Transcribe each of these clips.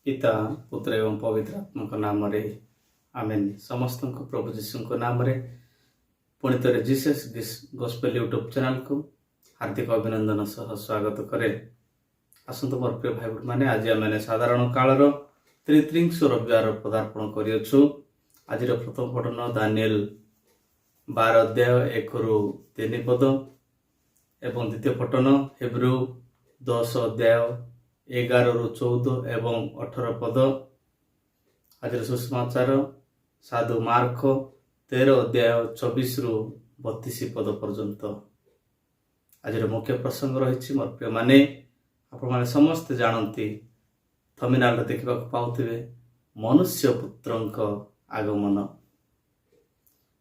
पिता पुत्र एवं पवित्र आत्मा नाम रे आमेन। समस्त प्रभु जीशु नाम रे पुणी थे जीसस गॉस्पेल यूट्यूब चैनल को हार्दिक अभिनंदन सह स्वागत करे। आसतु मोर प्रिय भाई मैंने आज आम साधारण कालर त्रित्रिंश रविवार पदार्पण करियछु। आज प्रथम पठन दानिएल 12 अध्याय 1 ରୁ 3 पद एवं द्वितीय पठन हिब्रू 10 अध्याय 11 ରୁ 14 एवं 18 पद। आज सुसमाचार साधु मार्क 13 अध्याय 24 ରୁ 32 पद पर्यंत। आज मुख्य प्रसंग रही मोर प्रिय माने आपण माने समस्त जानती थंबनेल देखा पाउथिबे मनुष्य पुत्रंक आगमन।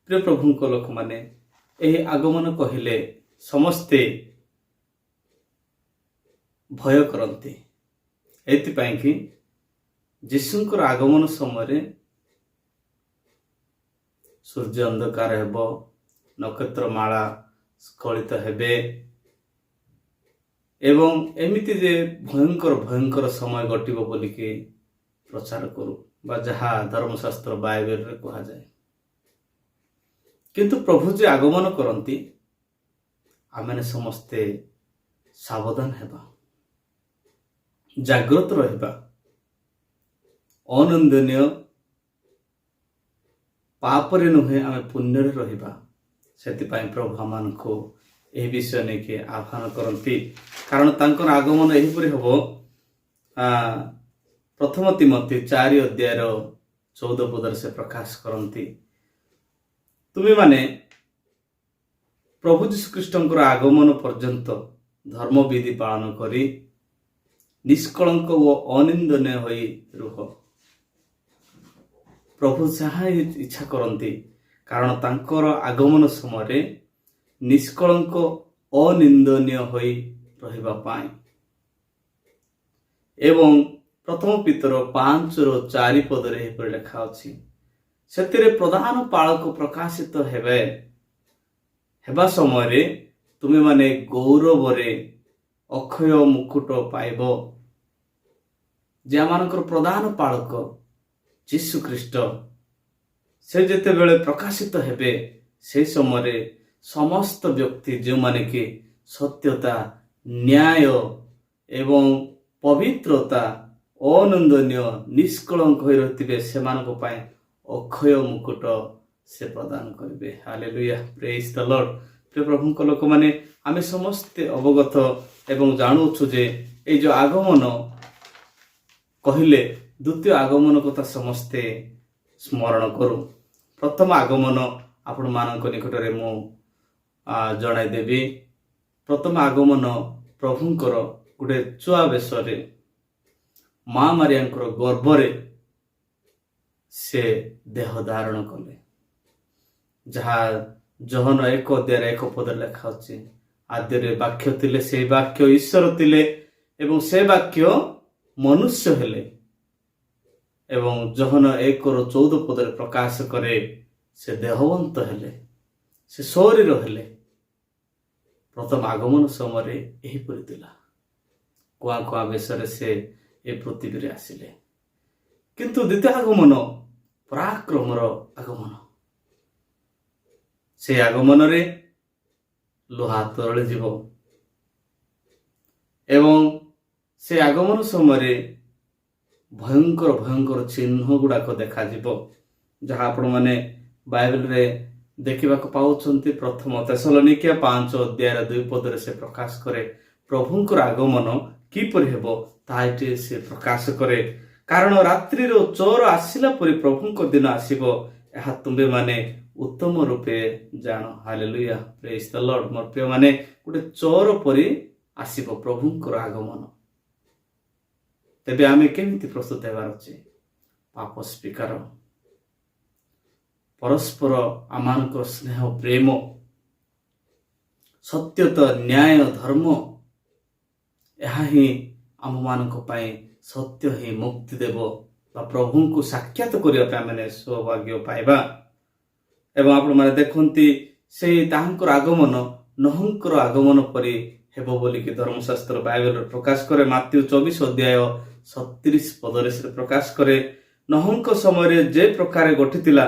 प्रिय प्रभु को लोक माने एही आगमन कहले समस्ते भय करती एथिपाई कि जीशुंकर आगमन समय सूर्य अंधकार हेब, नक्षत्र माला स्खलित हेबे एवं एमिति जे भयंकर भयंकर समय घटिबो बोलिके प्रचार करू बा जहा धर्मशास्त्र बाइबल रे कहा जाए। किंतु प्रभु जे आगमन करती आमे समस्ते सावधान हेबा, जागृत रहिबा, अनंदनीय पापरे नुहे आमे पुण्य रहिबा। सेतिपाई प्रभु आमान को यह विषय नहीं के आह्वान करती, कारण तांकर आगमन एहिपरि हबो। प्रथम तिमोथी 4 अध्याय 14 पदर से प्रकाश करती, तुमे माने प्रभु जीशु ख्रीष्टंकर आगमन पर्यंत धर्म विधि पालन करी निष्कलंक व अनिंदनीय होई रुह। प्रभु जहाँ इच्छा करती, कारण तांकर आगमन समय निष्कलंक अनिंदनीय होई रहिबा पाई। एवं प्रथम पितर 5 ରୁ 4 पदरे एपर लिखा अछि, सेतिरे प्रधान पालक प्रकाशित हेबा समय तुमे माने गौरवरे अक्षय मुकुट पाइब। जे आमानकर प्रधान पालक जीशु ख्रीष्ट से जेते बेले प्रकाशित हेबे से समय समस्त व्यक्ति जो माने कि सत्यता, न्याय एवं पवित्रता, अनंदनीय निष्कलंक होई रहतिबे सेमानको पाए अक्षय मुकुट से प्रदान करिबे। Hallelujah, praise the Lord. प्रिय प्रभु को लोक माने आमे समस्ते अवगत एवं जानुछु जे ए जो आगमन कहले द्वितीय आगमन कथा समस्ते स्मरण करू। प्रथम आगमन आपण मानक निकटरे मु जणाई देबी। प्रथम आगमन प्रभुंकर गोटे चुआ बेशरे माँ मारियांकर गर्भरे से देह धारण कले, जहा जहन 1 अध्याय 1 पद लिखा अछि, आद्य वाक्य थिले, से वाक्य ईश्वर थिले एवं से वाक्य मनुष्य हेले। एवं जहन 1 ରୁ 14 पदरे प्रकाश करे से देहवंत हेले, से शरीर हेले। प्रथम आगमन समय यही पड़ता कुआ कुआ बेशरे से ए पृथ्वी आसिले। किंतु द्वितीय आगमन पराक्रमर आगमन, से आगमन रे लोहा तरले जीव एवं से आगमन समय भयंकर भयंकर चिन्ह गुड़ाक देखा जीवो, जहाँ आपण माने बाइबल रे देखा पाउछंती। प्रथम थेसलोनिके 5 अध्याय 2 पदरे से प्रकाश करे प्रभुंकर आगमन किपरि हेबो ताइटे से प्रकाश करे। कारण रात्रि रो चोर आसिला परि प्रभुंकर दिन आसीबो, एहा तुंबे माने उत्तम रूपे जानो। Hallelujah, praise the Lord. मोर प्रिय माने गोटे चोर परि आसीबो प्रभुंकर आगमन। तेबे आमे केमिति प्रस्तुत हेबार अछि? पाप स्वीकार, परस्पर आमानकर स्नेह प्रेम, सत्यता, न्याय, धर्म, यह ही आम मानक पाए सत्य ही मुक्ति देव बा प्रभु को साक्षात करने सौभाग्य पाइबा। एवं आपण माने देखंती से ताहांकर आगमन नहंकर आगमन परि हेबो बोली कि धर्मशास्त्र बाइबल प्रकाश करे। माथ्यू 24 अध्याय 37 ପଦରେ ସେ ପ୍ରକାଶ କରେ ନହଙ୍କ ସମୟରେ ଯେ ପ୍ରକାର ଘଟିଥିଲା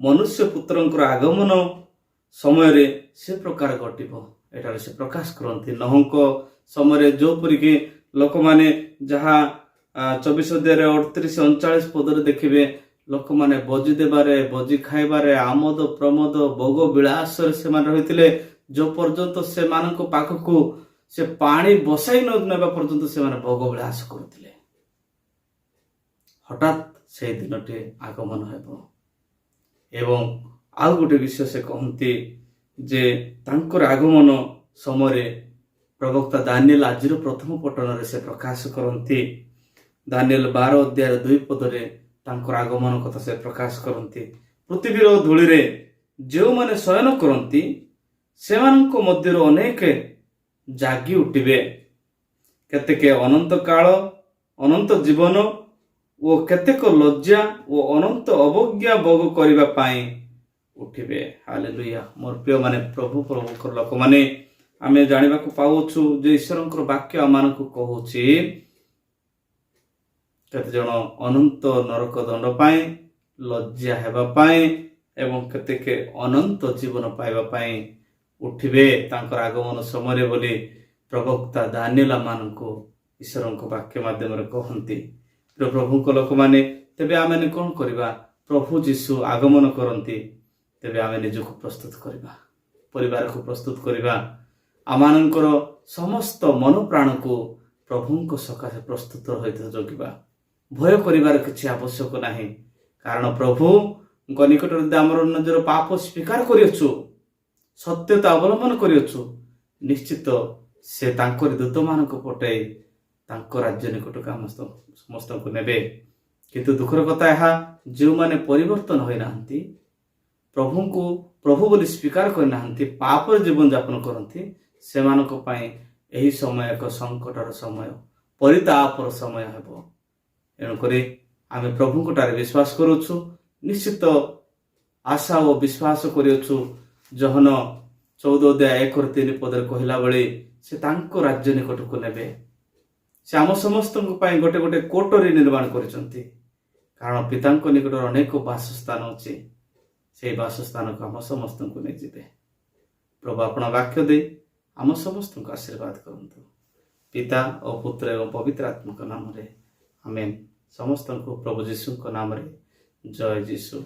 ମନୁଷ୍ୟ ପୁତ୍ରଙ୍କର ଆଗମନ ସମୟରେ ସେ ପ୍ରକାର ଘଟିବ ଏଠାରେ ସେ ପ୍ରକାଶ କରନ୍ତି। ନହଙ୍କ ସମୟରେ ଯୋଉପରିକି ଲୋକମାନେ ଯାହା 24 ଅଧ୍ୟାୟରେ 38-39 ପଦରେ ଦେଖିବେ ଲୋକମାନେ ଭୋଜି ଦେବାରେ ଭୋଜି ଖାଇବାରେ ଆମୋଦ ପ୍ରମୋଦ ଭୋଗ ବିଳାସରେ ସେମାନେ ରହିଥିଲେ। ଯୋଉ ପର୍ଯ୍ୟନ୍ତ ସେମାନଙ୍କ ପାଖକୁ ସେ ପାଣି ବସାଇ ନ ନେବା ପର୍ଯ୍ୟନ୍ତ ସେମାନେ ଭୋଗ ବିଳାସ କରୁଥିଲେ। ହଠାତ୍ ସେହି ଦିନଟି ଆଗମନ ହେବ। ଏବଂ ଆଉ ଗୋଟେ ବିଷୟ ସେ କହନ୍ତି ଯେ ତାଙ୍କର ଆଗମନ ସମୟରେ ପ୍ରବକ୍ତା ଦାନିଏଲ ଆଜିର ପ୍ରଥମ ପଠନରେ ସେ ପ୍ରକାଶ କରନ୍ତି। ଦାନିଏଲ 12 ଅଧ୍ୟାୟ 2 ପଦରେ ତାଙ୍କର ଆଗମନ କଥା ସେ ପ୍ରକାଶ କରନ୍ତି। ପୃଥିବୀର ଧୂଳିରେ ଯେଉଁମାନେ ଶୟନ କରନ୍ତି ସେମାନଙ୍କ ମଧ୍ୟରୁ ଅନେକ ଜାଗି ଉଠିବେ, କେତେକ ଅନନ୍ତ କାଳ ଅନନ୍ତ ଜୀବନ ଓ କେତେକ ଲଜ୍ଜା ଓ ଅନନ୍ତ ଅବଜ୍ଞା ଭୋଗ କରିବା ପାଇଁ ଉଠିବେ। ହାଲେଲୁୟା। ମୋର ପ୍ରିୟମାନେ, ପ୍ରଭୁଙ୍କର ଲୋକମାନେ, ଆମେ ଜାଣିବାକୁ ପାଉଛୁ ଯେ ଈଶ୍ୱରଙ୍କର ବାକ୍ୟ ଆମମାନଙ୍କୁ କହୁଛି କେତେଜଣ ଅନନ୍ତ ନରକ ଦଣ୍ଡ ପାଇଁ, ଲଜ୍ଜା ହେବା ପାଇଁ ଏବଂ କେତେକ ଅନନ୍ତ ଜୀବନ ପାଇବା ପାଇଁ ଉଠିବେ ତାଙ୍କର ଆଗମନ ସମୟରେ ବୋଲି ପ୍ରବକ୍ତା ଦାନିଏଲ ମାନଙ୍କୁ ଈଶ୍ୱରଙ୍କ ବାକ୍ୟ ମାଧ୍ୟମରେ କହନ୍ତି। ପ୍ରଭୁଙ୍କ ଲୋକମାନେ, ତେବେ ଆମେ କ'ଣ କରିବା? ପ୍ରଭୁ ଯୀଶୁ ଆଗମନ କରନ୍ତି, ତେବେ ଆମେ ନିଜକୁ ପ୍ରସ୍ତୁତ କରିବା, ପରିବାରକୁ ପ୍ରସ୍ତୁତ କରିବା, ଆମମାନଙ୍କର ସମସ୍ତ ମନ ପ୍ରାଣକୁ ପ୍ରଭୁଙ୍କ ସକାଶେ ପ୍ରସ୍ତୁତ ହୋଇଥିବା ଜଗିବା। ଭୟ କରିବାର କିଛି ଆବଶ୍ୟକ ନାହିଁ, କାରଣ ପ୍ରଭୁଙ୍କ ନିକଟରେ ଯଦି ଆମର ନିଜର ପାପ ସ୍ୱୀକାର କରିଅଛୁ, ସତ୍ୟତା ଅବଲମ୍ବନ କରିଅଛୁ, ନିଶ୍ଚିତ ସେ ତାଙ୍କରି ଦୂତମାନଙ୍କୁ ପଠାଇ ତାଙ୍କ ରାଜ୍ୟ ନିକଟକୁ ଆମ ସମସ୍ତଙ୍କୁ ନେବେ। କିନ୍ତୁ ଦୁଃଖର କଥା ଏହା, ଯେଉଁମାନେ ପରିବର୍ତ୍ତନ ହୋଇନାହାନ୍ତି, ପ୍ରଭୁଙ୍କୁ ପ୍ରଭୁ ବୋଲି ସ୍ୱୀକାର କରିନାହାନ୍ତି, ପାପରେ ଜୀବନଯାପନ କରନ୍ତି, ସେମାନଙ୍କ ପାଇଁ ଏହି ସମୟ ଏକ ସଙ୍କଟର ସମୟ, ପରିତାପର ସମୟ ହେବ। ଏଣୁକରି ଆମେ ପ୍ରଭୁଙ୍କଠାରେ ବିଶ୍ୱାସ କରୁଛୁ, ନିଶ୍ଚିତ ଆଶା ଓ ବିଶ୍ୱାସ କରିଅଛୁ। ଜହନ 14 ଅଧ୍ୟାୟ 1-3 ପଦରେ କହିଲା ଭଳି ସେ ତାଙ୍କ ରାଜ୍ୟ ନିକଟକୁ ନେବେ। ସେ ଆମ ସମସ୍ତଙ୍କ ପାଇଁ ଗୋଟେ ଗୋଟେ କୋଠରୀ ନିର୍ମାଣ କରିଛନ୍ତି, କାରଣ ପିତାଙ୍କ ନିକଟରେ ଅନେକ ବାସସ୍ଥାନ ଅଛି। ସେହି ବାସସ୍ଥାନକୁ ଆମ ସମସ୍ତଙ୍କୁ ନେଇଯିବେ। ପ୍ରଭୁ ଆପଣ ବାକ୍ୟ ଦେଇ ଆମ ସମସ୍ତଙ୍କୁ ଆଶୀର୍ବାଦ କରନ୍ତୁ। ପିତା ଓ ପୁତ୍ର ଏବଂ ପବିତ୍ର ଆତ୍ମାଙ୍କ ନାମରେ ଆମେନ୍। ସମସ୍ତଙ୍କୁ ପ୍ରଭୁ ଯୀଶୁଙ୍କ ନାମରେ ଜୟ ଯୀଶୁ।